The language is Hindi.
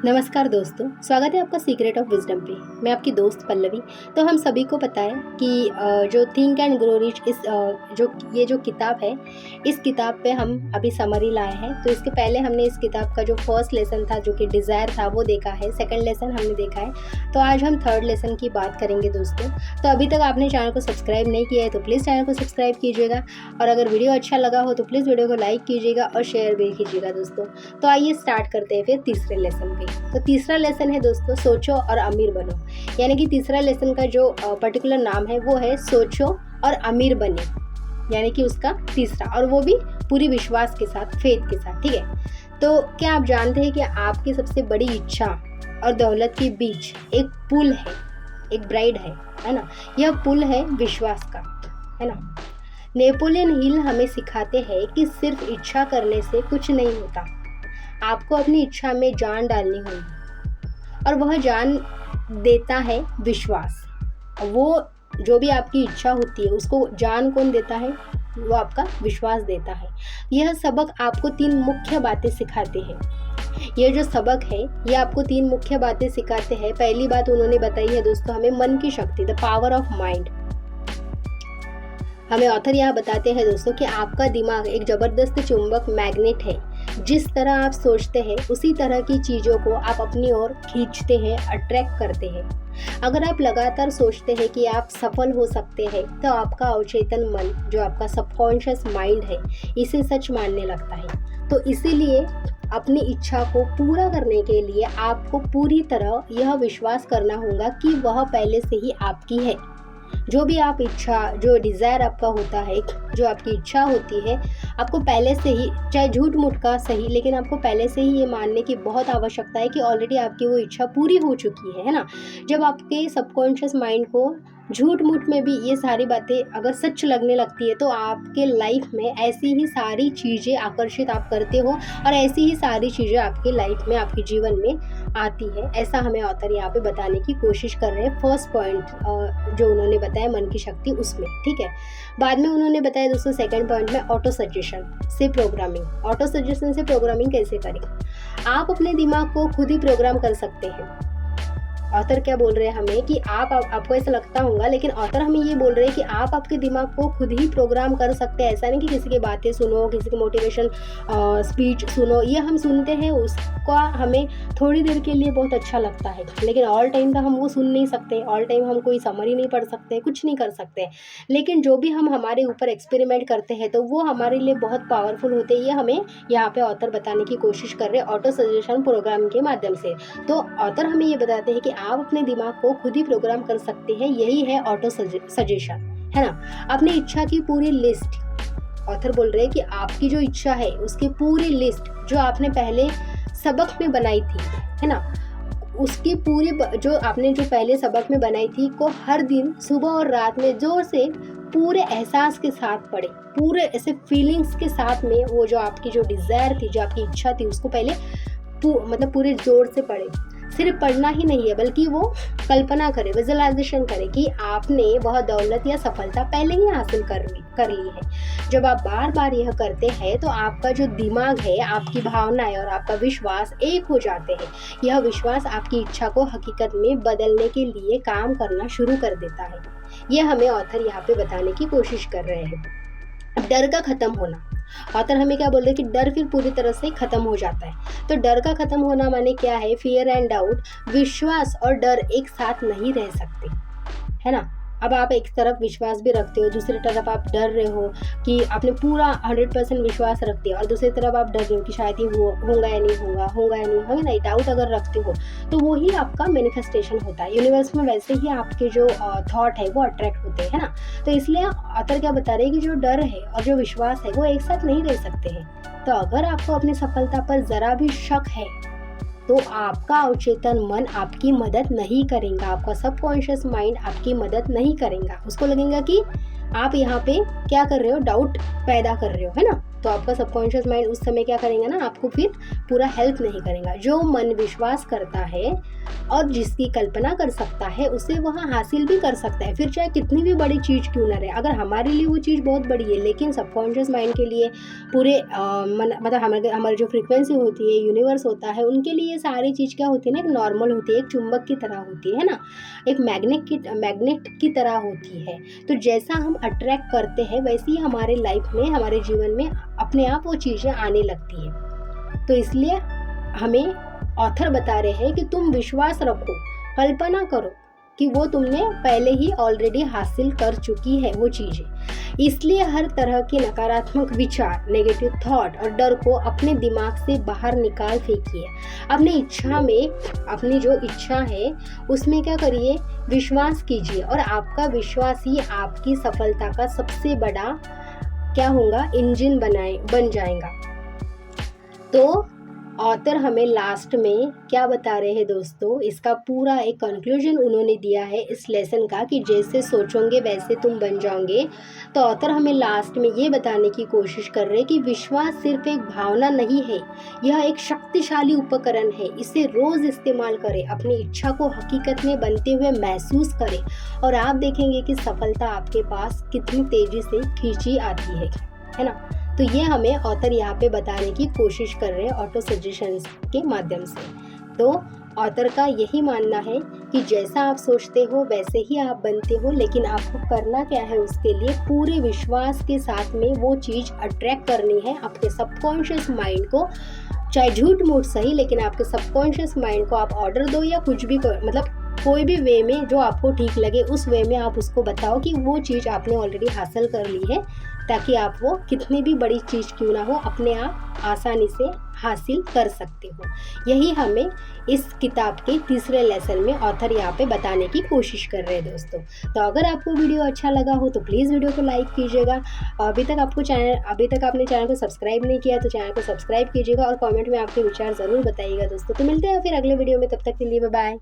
नमस्कार दोस्तों, स्वागत है आपका सीक्रेट ऑफ विजडम पे। मैं आपकी दोस्त पल्लवी। तो हम सभी को पता है कि जो थिंक एंड ग्रो रिच जो किताब है, इस किताब पे हम अभी समरी लाए हैं। तो इसके पहले हमने इस किताब का जो फर्स्ट लेसन था, जो कि डिज़ायर था, वो देखा है। सेकंड लेसन हमने देखा है। तो आज हम थर्ड लेसन की बात करेंगे दोस्तों। तो अभी तक आपने चैनल को सब्सक्राइब नहीं किया है तो प्लीज़ चैनल को सब्सक्राइब कीजिएगा, और अगर वीडियो अच्छा लगा हो तो प्लीज़ वीडियो को लाइक कीजिएगा और शेयर भी कीजिएगा दोस्तों। तो आइए स्टार्ट करते हैं फिर तीसरे लेसन पे। तो तीसरा लेसन है दोस्तों, सोचो और अमीर बनो। यानी कि तीसरा लेसन का जो पर्टिकुलर नाम है वो है सोचो और अमीर बने, यानी कि उसका तीसरा, और वो भी पूरी विश्वास के साथ, फेथ के साथ। ठीक है। तो क्या आप जानते हैं कि आपकी सबसे बड़ी इच्छा और दौलत के बीच एक पुल है, एक ब्राइड है ना। यह पुल है विश्वास का, है ना। नेपोलियन हिल हमें सिखाते हैं कि सिर्फ इच्छा करने से कुछ नहीं होता, आपको अपनी इच्छा में जान डालनी होगी, और वह जान देता है विश्वास। वो जो भी आपकी इच्छा होती है उसको जान कौन देता है? वो आपका विश्वास देता है। यह सबक आपको 3 मुख्य बातें सिखाते हैं। ये जो सबक है ये आपको 3 मुख्य बातें सिखाते हैं। पहली बात उन्होंने बताई है दोस्तों हमें मन की शक्ति, द पावर ऑफ माइंड। हमें ऑथर यहाँ बताते हैं दोस्तों कि आपका दिमाग एक ज़बरदस्त चुंबक मैग्नेट है। जिस तरह आप सोचते हैं उसी तरह की चीज़ों को आप अपनी ओर खींचते हैं, अट्रैक्ट करते हैं। अगर आप लगातार सोचते हैं कि आप सफल हो सकते हैं तो आपका अवचेतन मन, जो आपका सबकॉन्शियस माइंड है, इसे सच मानने लगता है। तो इसीलिए अपनी इच्छा को पूरा करने के लिए आपको पूरी तरह यह विश्वास करना होगा कि वह पहले से ही आपकी है। जो भी आप इच्छा, जो डिज़ायर आपका होता है, जो आपकी इच्छा होती है, आपको पहले से ही, चाहे झूठ मूठ का सही, लेकिन आपको पहले से ही ये मानने की बहुत आवश्यकता है कि ऑलरेडी आपकी वो इच्छा पूरी हो चुकी है ना। जब आपके सबकॉन्शियस माइंड को झूठ मूठ में भी ये सारी बातें अगर सच लगने लगती है तो आपके लाइफ में ऐसी ही सारी चीज़ें आकर्षित आप करते हो, और ऐसी ही सारी चीज़ें आपकी लाइफ में, आपके जीवन में आती है। ऐसा हमें ऑथर यहाँ पे बताने की कोशिश कर रहे हैं। फर्स्ट पॉइंट जो उन्होंने बताया मन की शक्ति, उसमें। ठीक है। बाद में उन्होंने बताया दोस्तों सेकंड पॉइंट में ऑटो सजेशन से प्रोग्रामिंग। ऑटो सजेशन से प्रोग्रामिंग कैसे करें? आप अपने दिमाग को खुद ही प्रोग्राम कर सकते हैं। ऑथर क्या बोल रहे हैं हमें कि आपको ऐसा लगता होगा, लेकिन ऑथर हमें ये बोल रहे हैं कि आप आपके दिमाग को खुद ही प्रोग्राम कर सकते हैं। ऐसा नहीं कि किसी की बातें सुनो, किसी की मोटिवेशन स्पीच सुनो। ये हम सुनते हैं, उसका हमें थोड़ी देर के लिए बहुत अच्छा लगता है, लेकिन ऑल टाइम का हम वो सुन नहीं सकते। ऑल टाइम हम कोई समरी नहीं पढ़ सकते, कुछ नहीं कर सकते। लेकिन जो भी हम हमारे ऊपर एक्सपेरिमेंट करते हैं तो वो हमारे लिए बहुत पावरफुल होते हैं। ये हमें यहाँ पे ऑथर बताने की कोशिश कर रहे हैं ऑटो सजेशन प्रोग्राम के माध्यम से। तो ऑथर हमें ये बताते हैं कि आप अपने दिमाग को खुद ही प्रोग्राम कर सकते हैं। यही है ऑटो सजेशन, है ना। अपनी इच्छा की पूरी लिस्ट, ऑथर बोल रहे हैं कि आपकी जो इच्छा है उसकी पूरी लिस्ट जो आपने पहले सबक में बनाई थी, है ना, उसकी पूरी जो आपने जो पहले सबक में बनाई थी को हर दिन सुबह और रात में जोर से पूरे एहसास के साथ पढ़े, पूरे ऐसे फीलिंग्स के साथ में वो जो आपकी जो डिज़ायर थी, जो आपकी इच्छा थी, उसको पहले पूरे जोर से पढ़े। सिर्फ पढ़ना ही नहीं है, बल्कि वो कल्पना करे, विजुअलाइजेशन करे कि आपने वह दौलत या सफलता पहले ही हासिल कर ली है। जब आप बार बार यह करते हैं तो आपका जो दिमाग है, आपकी भावनाएं और आपका विश्वास एक हो जाते हैं। यह विश्वास आपकी इच्छा को हकीकत में बदलने के लिए काम करना शुरू कर देता है। यह हमें ऑथर यहाँ पे बताने की कोशिश कर रहे हैं। डर का खत्म होना। ऑथर हमें क्या बोल रहे हैं कि डर फिर पूरी तरह से खत्म हो जाता है। तो डर का खत्म होना माने क्या है? Fear and doubt. विश्वास और डर एक साथ नहीं रह सकते, है ना। अब आप एक तरफ विश्वास भी रखते हो, दूसरी तरफ आप डर रहे हो कि आपने पूरा 100% विश्वास रखते हो, और दूसरी तरफ आप डर रहे हो कि शायद ही होगा या नहीं होगा, होगा या नहीं होगा, नहीं। डाउट अगर रखते हो तो वही आपका मैनिफेस्टेशन होता है। यूनिवर्स में वैसे ही आपके जो थॉट है वो अट्रैक्ट होते हैं ना। तो इसलिए ऑथर क्या बता रहे हैं कि जो डर है और जो विश्वास है वो एक साथ नहीं रह सकते हैं। तो अगर आपको अपनी सफलता पर ज़रा भी शक है तो आपका अवचेतन मन आपकी मदद नहीं करेगा, आपका सबकॉन्शियस माइंड आपकी मदद नहीं करेगा। उसको लगेगा कि आप यहाँ पे क्या कर रहे हो, डाउट पैदा कर रहे हो, है ना। तो आपका सबकॉन्शियस माइंड उस समय क्या करेगा ना, आपको फिर पूरा हेल्प नहीं करेगा। जो मन विश्वास करता है और जिसकी कल्पना कर सकता है उसे वह हासिल भी कर सकता है, फिर चाहे कितनी भी बड़ी चीज़ क्यों ना रहे। अगर हमारे लिए वो चीज़ बहुत बड़ी है, लेकिन सबकॉन्शियस माइंड के लिए पूरे मतलब हमारी जो फ्रीक्वेंसी होती है, यूनिवर्स होता है, उनके लिए सारी चीज़ क्या होती है ना, एक नॉर्मल होती है, एक चुंबक की तरह होती है ना, एक मैग्नेट की तरह होती है। तो जैसा हम अट्रैक्ट करते हैं वैसे ही हमारे लाइफ में, हमारे जीवन में अपने आप वो चीज़ें आने लगती है। तो इसलिए हमें ऑथर बता रहे हैं कि तुम विश्वास रखो, कल्पना करो कि वो तुमने पहले ही ऑलरेडी हासिल कर चुकी है वो चीज़ें। इसलिए हर तरह के नकारात्मक विचार, नेगेटिव थॉट और डर को अपने दिमाग से बाहर निकाल फेंकिए। अपनी इच्छा में, अपनी जो इच्छा है उसमें क्या करिए, विश्वास कीजिए, और आपका विश्वास ही आपकी सफलता का सबसे बड़ा क्या होगा, इंजन बन जाएगा। तो ऑथर हमें लास्ट में क्या बता रहे हैं दोस्तों, इसका पूरा एक कंक्लूजन उन्होंने दिया है इस लेसन का कि जैसे सोचोगे वैसे तुम बन जाओगे। तो ऑथर हमें लास्ट में ये बताने की कोशिश कर रहे हैं कि विश्वास सिर्फ एक भावना नहीं है, यह एक शक्तिशाली उपकरण है। इसे रोज़ इस्तेमाल करें, अपनी इच्छा को हकीकत में बनते हुए महसूस करें, और आप देखेंगे कि सफलता आपके पास कितनी तेज़ी से खींची आती है ना। तो ये हमें ऑथर यहाँ पे बताने की कोशिश कर रहे हैं ऑटो सजेशंस के माध्यम से। तो ऑथर का यही मानना है कि जैसा आप सोचते हो वैसे ही आप बनते हो, लेकिन आपको करना क्या है, उसके लिए पूरे विश्वास के साथ में वो चीज़ अट्रैक्ट करनी है आपके सबकॉन्शियस माइंड को। चाहे झूठ मूठ सही, लेकिन आपके सबकॉन्शियस माइंड को आप ऑर्डर दो या कुछ भी मतलब कोई भी वे में जो आपको ठीक लगे उस वे में आप उसको बताओ कि वो चीज़ आपने ऑलरेडी हासिल कर ली है, ताकि आप वो कितनी भी बड़ी चीज़ क्यों ना हो अपने आप आसानी से हासिल कर सकते हो। यही हमें इस किताब के तीसरे लेसन में ऑथर यहाँ पे बताने की कोशिश कर रहे हैं दोस्तों। तो अगर आपको वीडियो अच्छा लगा हो तो प्लीज़ वीडियो को लाइक कीजिएगा, और अभी तक आपने चैनल को सब्सक्राइब नहीं किया तो चैनल को सब्सक्राइब कीजिएगा, और कॉमेंट में आपके विचार ज़रूर बताइएगा दोस्तों। तो मिलते हैं फिर अगले वीडियो में, तब तक के लिए बाय बाय।